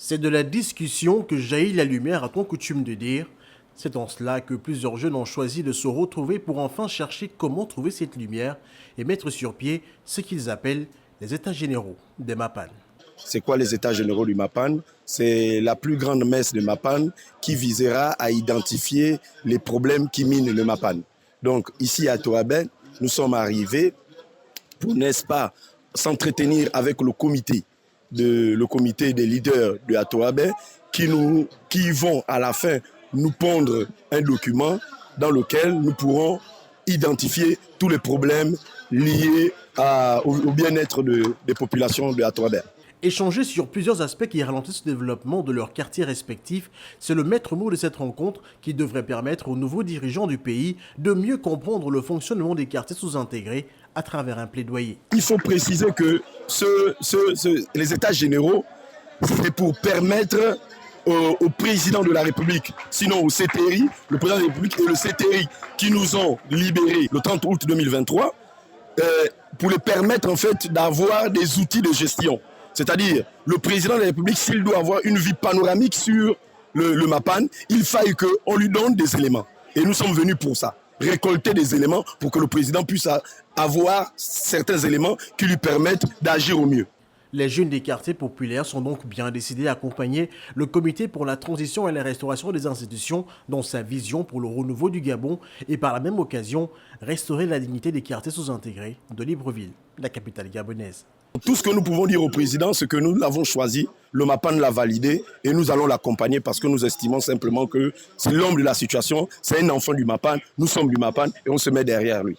C'est de la discussion que jaillit la lumière, a-t-on coutume de dire. C'est en cela que plusieurs jeunes ont choisi de se retrouver pour enfin chercher comment trouver cette lumière et mettre sur pied ce qu'ils appellent les états généraux des MAPAN. C'est quoi les états généraux du MAPAN? C'est la plus grande messe de MAPAN qui visera à identifier les problèmes qui minent le MAPAN. Donc ici à Toabè, nous sommes arrivés pour, n'est-ce pas, s'entretenir avec le comité des leaders de Atoabè qui vont à la fin nous pondre un document dans lequel nous pourrons identifier tous les problèmes liés au bien-être des populations de Atoabè. Échanger sur plusieurs aspects qui ralentissent le développement de leurs quartiers respectifs, c'est le maître mot de cette rencontre qui devrait permettre aux nouveaux dirigeants du pays de mieux comprendre le fonctionnement des quartiers sous-intégrés à travers un plaidoyer. Il faut préciser que les états généraux, c'est pour permettre au président de la République, sinon au CTRI, le président de la République et le CTRI qui nous ont libérés le 30 août 2023, pour les permettre en fait d'avoir des outils de gestion. C'est-à-dire, le président de la République, s'il doit avoir une vue panoramique sur le MAPAN, il faille qu'on lui donne des éléments. Et nous sommes venus pour ça, récolter des éléments pour que le président puisse avoir certains éléments qui lui permettent d'agir au mieux. Les jeunes des quartiers populaires sont donc bien décidés à accompagner le comité pour la transition et la restauration des institutions dans sa vision pour le renouveau du Gabon et par la même occasion restaurer la dignité des quartiers sous-intégrés de Libreville, la capitale gabonaise. Tout ce que nous pouvons dire au président, c'est que nous l'avons choisi, le MAPAN l'a validé et nous allons l'accompagner parce que nous estimons simplement que c'est l'homme de la situation, c'est un enfant du MAPAN, nous sommes du MAPAN et on se met derrière lui.